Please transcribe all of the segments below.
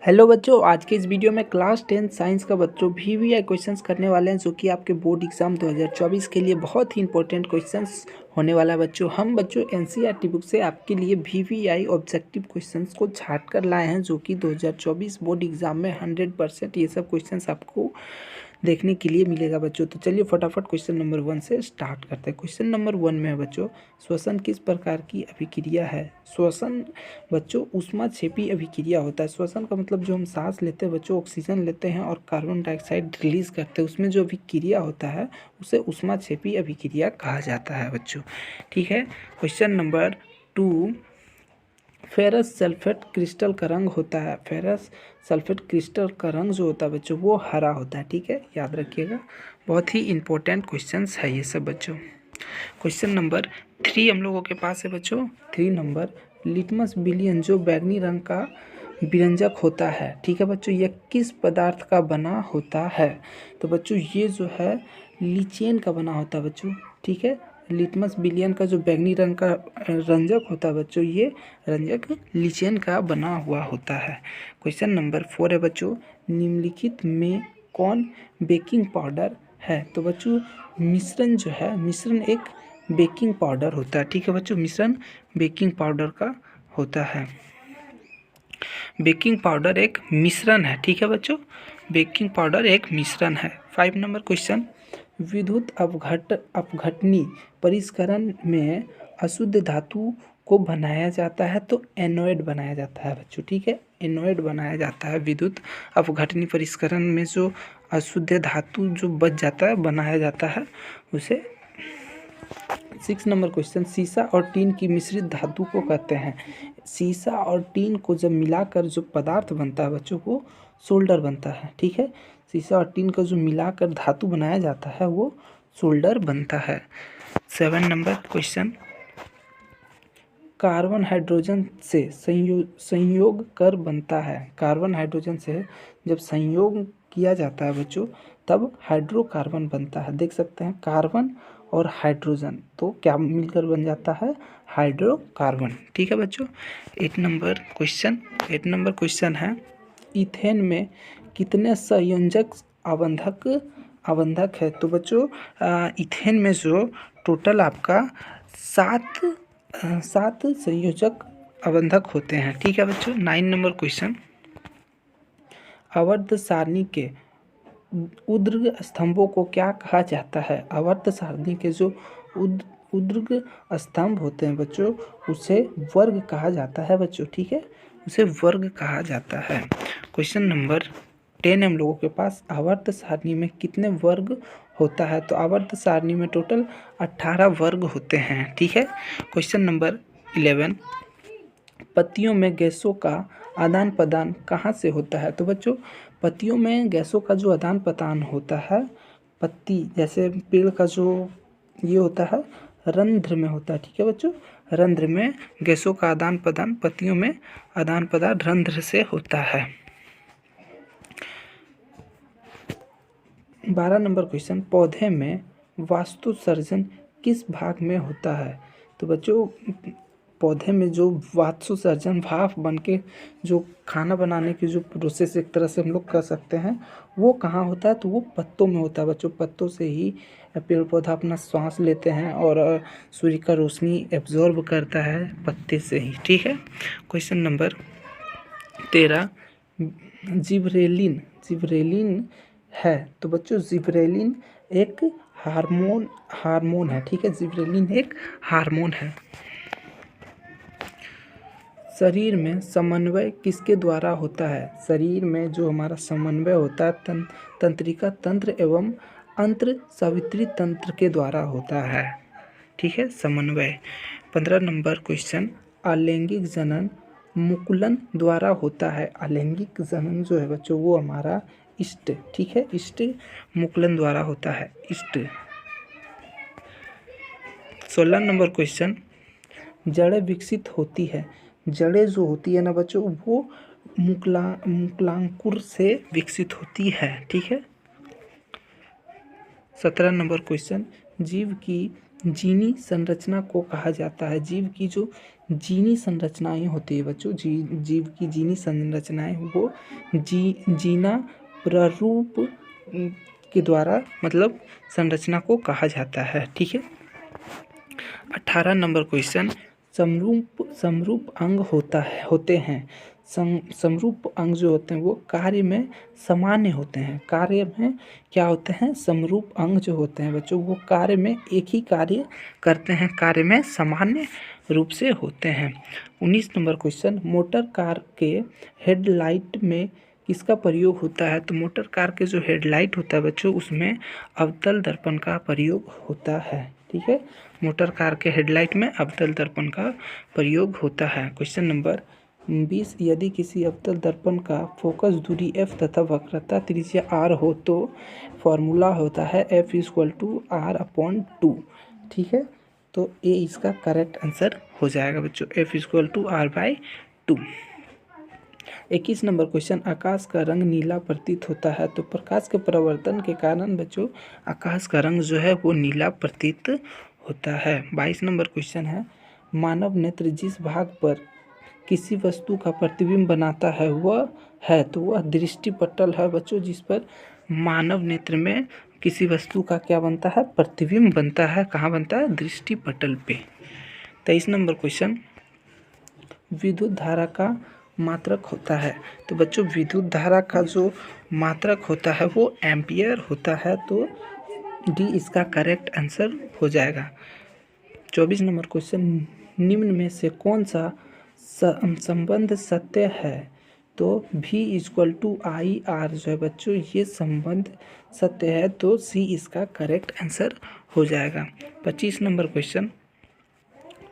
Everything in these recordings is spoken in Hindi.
हेलो बच्चों, आज के इस वीडियो में क्लास 10 साइंस का बच्चों वीवीआई क्वेश्चंस करने वाले हैं, जो कि आपके बोर्ड एग्जाम 2024 के लिए बहुत ही इंपॉर्टेंट क्वेश्चंस होने वाला है। बच्चों हम एनसीईआरटी बुक से आपके लिए वीवीआई ऑब्जेक्टिव क्वेश्चंस को छाट कर लाए हैं, जो कि 2024 बोर्ड एग्जाम में 100% ये सब क्वेश्चंस आपको देखने के लिए मिलेगा बच्चों। तो चलिए फटाफट क्वेश्चन नंबर 1 से स्टार्ट करते हैं। क्वेश्चन नंबर 1 में है बच्चों, श्वसन किस प्रकार की अभिक्रिया है। श्वसन बच्चों ऊष्माक्षेपी अभिक्रिया होता है। श्वसन का मतलब जो हम सांस लेते हैं बच्चों, ऑक्सीजन लेते हैं और कार्बन डाइऑक्साइड रिलीज करते हैं, उसमें जो अभिक्रिया होता है उसे ऊष्माक्षेपी अभिक्रिया कहा जाता है बच्चों। ठीक है। Question number 2, ferrous sulphate crystal का रंग होता है। फेरस सल्फेट क्रिस्टल का रंग जो होता है बच्चों वो हरा होता है। ठीक है, याद रखिएगा, बहुत ही इंपॉर्टेंट क्वेश्चंस है ये सब बच्चों। क्वेश्चन नंबर 3 हम लोगों के पास है बच्चों। 3 नंबर, लिटमस विलयन जो बैगनी रंग का व्यंजक होता है। ठीक है बच्चों, यह किस पदार्थ का बना होता है। तो बच्चों ये जो है लीचेन का बना होता है बच्चों। ठीक है, लिटमस विलयन का जो बैगनी रंग का रंजक होता है बच्चों, ये रंजक लीचेन का बना हुआ होता है। क्वेश्चन नंबर 4 है बच्चों, निम्नलिखित में कौन बेकिंग पाउडर है। तो बच्चों मिश्रण जो है, मिश्रण एक बेकिंग पाउडर होता है। ठीक है बच्चों, मिश्रण बेकिंग पाउडर का होता है। बेकिंग पाउडर एक मिश्रण है। ठीक है बच्चों, बेकिंग पाउडर एक मिश्रण है। 5 नंबर क्वेश्चन, विद्युत अपघटनी परिष्करण में अशुद्ध धातु को बनाया जाता है तो एनोड बनाया जाता है बच्चों। ठीक है, एनोड बनाया जाता है। विद्युत अपघटनी परिष्करण में जो अशुद्ध धातु जो बच जाता है बनाया जाता है उसे। 6 नंबर क्वेश्चन, सीसा और टीन की मिश्रित धातु को कहते हैं। सीसा और टीन को जब मिलाकर जो पदार्थ बनता है बच्चों वो सोल्डर बनता है। ठीक है, सीसा और टीन का जो मिलाकर धातु बनाया जाता है वो सोल्डर बनता है। 7 नंबर क्वेश्चन, कार्बन हाइड्रोजन से संयोग कर बनता है। कार्बन हाइड्रोजन से जब संयोग किया जाता है बच्चों तब हाइड्रोकार्बन बनता है। देख सकते हैं कार्बन और हाइड्रोजन तो क्या मिलकर बन जाता है, हाइड्रोकार्बन। ठीक है बच्चों। 8 नंबर क्वेश्चन है, इथेन में कितने संयोजक अवंधक है। तो बच्चों इथेन में जो टोटल आपका 7 संयोजक अवंधक होते हैं। ठीक है बच्चों। 9 नंबर क्वेश्चन, आवर्त सारणी के ऊर्ध्व स्तंभों को क्या कहा जाता है। आवर्त सारणी के जो ऊर्ध्व स्तंभ होते हैं बच्चों उसे वर्ग कहा जाता है बच्चों। ठीक है, उसे वर्ग कहा जाता है। क्वेश्चन नंबर 10 हम लोगों के पास, आवर्त सारणी में कितने वर्ग होता है। तो आवर्त सारणी में टोटल 18 वर्ग होते हैं। ठीक है। क्वेश्चन नंबर 11, पत्तियों में गैसों का आदान प्रदान कहाँ से होता है। तो बच्चों पत्तियों में गैसों का जो आदान प्रदान होता है, पत्ती जैसे पेड़ का जो ये होता है रंध्र में होता है। ठीक है बच्चों, रंध्र में गैसों का आदान प्रदान, पत्तियों में आदान प्रदान रंध्र से होता है। 12 नंबर क्वेश्चन, पौधे में वास्तुसर्जन किस भाग में होता है। तो बच्चों पौधे में जो वास्तुसर्जन भाप बन के जो खाना बनाने की जो प्रोसेस एक तरह से हम लोग कर सकते हैं वो कहाँ होता है। तो वो पत्तों में होता है बच्चों। पत्तों से ही पेड़ पौधा अपना सांस लेते हैं और सूर्य का रोशनी एब्जॉर्ब करता है पत्ते से ही। ठीक है। क्वेश्चन नंबर 13, जिब्रेलिन है। तो बच्चों जिब्रेलिन एक हार्मोन है। ठीक है, जिब्रेलिन एक हार्मोन है। शरीर में समन्वय किसके द्वारा होता है। शरीर में जो हमारा समन्वय होता है तंत्रिका तंत्र एवं अंत्र सावित्री तंत्र के द्वारा होता है। ठीक है, समन्वय। 15 नंबर क्वेश्चन, अलैंगिक जनन मुकुलन द्वारा होता है। अलैंगिक जनन जो है बच्चों वो हमारा इष्ट, ठीक है, इष्ट मुकुलन द्वारा होता है, इष्ट। 16 नंबर क्वेश्चन, जड़ें विकसित होती है। जड़ें जो होती है ना बच्चों वो मुकुलांकुर से विकसित होती है। ठीक है। 17 नंबर क्वेश्चन, जीव की जीनी संरचना को कहा जाता है। जीव की जो जीनी संरचनाएं होती है बच्चों, जीव की जीनी संरचनाएं वो जीना प्रारूप के द्वारा मतलब संरचना को कहा जाता है। ठीक है। 18 नंबर क्वेश्चन, समरूप अंग होते हैं। समरूप अंग जो होते हैं वो कार्य में सामान्य होते हैं। कार्य में क्या होते हैं? समरूप अंग जो होते हैं बच्चों वो कार्य में एक ही कार्य करते हैं, कार्य में सामान्य रूप से होते हैं। 19 नंबर क्वेश्चन, मोटर कार के हेडलाइट में किसका प्रयोग होता है? तो मोटर कार के जो हेडलाइट होता है बच्चों उसमें अवतल दर्पण का प्रयोग होता है। ठीक है, मोटर कार के हेडलाइट में अवतल दर्पण का प्रयोग होता है। क्वेश्चन नंबर 20, यदि किसी अवतल दर्पण का फोकस दूरी f तथा वक्रता त्रिज्या r हो तो फॉर्मूला होता है f=r/2। ठीक है, तो ये इसका करेक्ट आंसर हो जाएगा बच्चों, f=r/2। 21 नंबर क्वेश्चन, आकाश का रंग नीला प्रतीत होता है। तो प्रकाश के परावर्तन के कारण बच्चों आकाश का रंग जो है वो नीला प्रतीत होता है। 22 नंबर क्वेश्चन है, मानव नेत्र जिस भाग पर किसी वस्तु का प्रतिबिंब बनाता है वह है, तो वह दृष्टिपटल है बच्चों, जिस पर मानव नेत्र में किसी वस्तु का क्या बनता है? प्रतिबिंब बनता है। कहाँ बनता है? दृष्टिपटल पे। 23 नंबर क्वेश्चन, विद्युत धारा का मात्रक होता है। तो बच्चों विद्युत धारा का जो मात्रक होता है वो एम्पियर होता है, तो डी इसका करेक्ट आंसर हो जाएगा। 24 नंबर क्वेश्चन, निम्न में से कौन सा संबंध सत्य है? तो V=IR जो है बच्चों ये संबंध सत्य है, तो सी इसका करेक्ट आंसर हो जाएगा। 25 नंबर क्वेश्चन,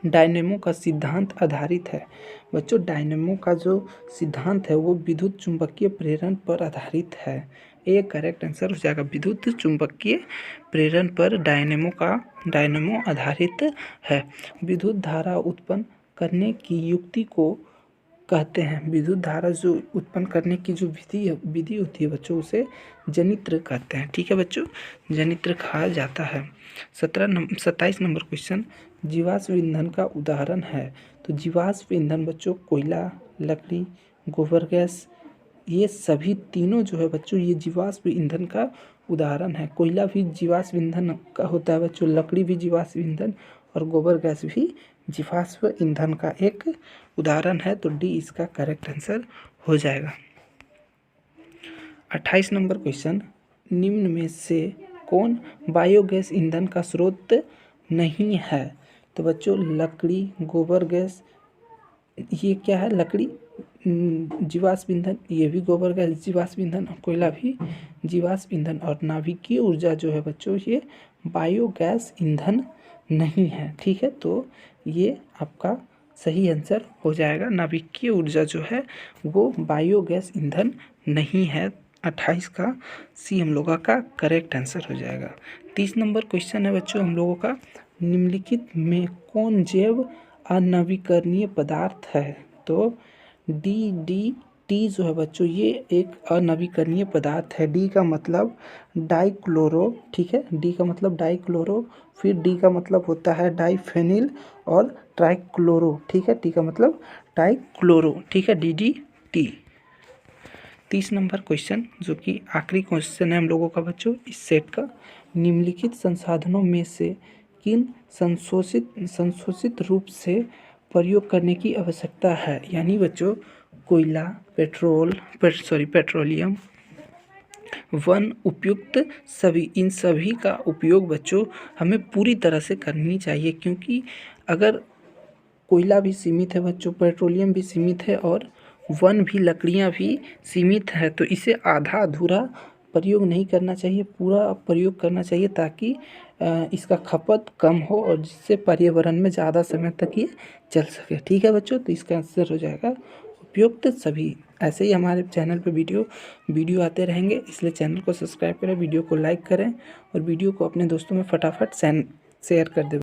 डायनेमो का सिद्धांत आधारित है। बच्चों डायनेमो का जो सिद्धांत है वो विद्युत चुंबकीय प्रेरण पर आधारित है। ये करेक्ट आंसर हो जाएगा, विद्युत चुंबकीय प्रेरण पर डायनेमो आधारित है। विद्युत धारा उत्पन्न करने की युक्ति को कहते हैं। विद्युत धारा जो उत्पन्न करने की जो विधि होती है बच्चों उसे जनित्र कहते हैं। ठीक है बच्चों, जनित्र कहा जाता है। 27 नंबर क्वेश्चन, जीवाश्म ईंधन का उदाहरण है। तो जीवाश्म ईंधन बच्चों कोयला, लकड़ी, गोबर गैस, ये सभी तीनों जो है बच्चों ये जीवाश्म ईंधन का उदाहरण है। कोयला भी जीवाश्म ईंधन का होता है बच्चों, लकड़ी भी जीवाश्म ईंधन और गोबर गैस भी जीवाश्म ईंधन का एक उदाहरण है, तो डी इसका करेक्ट आंसर हो जाएगा। 28 नंबर क्वेश्चन, निम्न में से कौन बायोगैस ईंधन का स्रोत नहीं है? तो बच्चों लकड़ी, गोबर गैस, ये क्या है? लकड़ी जीवाश्म ईंधन, ये भी गोबर गैस जीवाश्म ईंधन, और कोयला भी जीवाश्म ईंधन, और नाभिकीय ऊर्जा जो है बच्चों ये बायोगैस ईंधन नहीं है। ठीक है, तो ये आपका सही आंसर हो जाएगा। नाभिकीय ऊर्जा जो है वो बायोगैस ईंधन नहीं है। 28 का सी हम लोगों का करेक्ट आंसर हो जाएगा। 30 नंबर क्वेश्चन है बच्चों हम लोगों का, निम्नलिखित में कौन जैव अनवीकरणीय पदार्थ है? तो डी जो है बच्चों ये एक अनवीकरणीय पदार्थ है। डी का मतलब डाइक्लोरो, ठीक है, डी का मतलब डाइक्लोरो, फिर डी का मतलब होता है डाइफेनिल और ट्राइक्लोरो। ठीक है, टी का मतलब डाइक्लोरो। ठीक है, DDT। 30 नंबर क्वेश्चन जो कि आखिरी क्वेश्चन है हम लोगों का बच्चों इस सेट का, निम्नलिखित संसाधनों में से किन संशोधित रूप से प्रयोग करने की आवश्यकता है? यानी बच्चों कोयला, पेट्रोलियम, वन उपयुक्त सभी, इन सभी का उपयोग बच्चों हमें पूरी तरह से करनी चाहिए, क्योंकि अगर कोयला भी सीमित है बच्चों, पेट्रोलियम भी सीमित है और वन भी, लकड़ियाँ भी सीमित है, तो इसे आधा अधूरा प्रयोग नहीं करना चाहिए, पूरा प्रयोग करना चाहिए ताकि इसका खपत कम हो और जिससे पर्यावरण में ज़्यादा समय तक ये चल सके। ठीक है बच्चों, तो इसका आंसर हो जाएगा उपयुक्त सभी। ऐसे ही हमारे चैनल पे वीडियो आते रहेंगे, इसलिए चैनल को सब्सक्राइब करें, वीडियो को लाइक करें और वीडियो को अपने दोस्तों में फटाफट शेयर कर दें।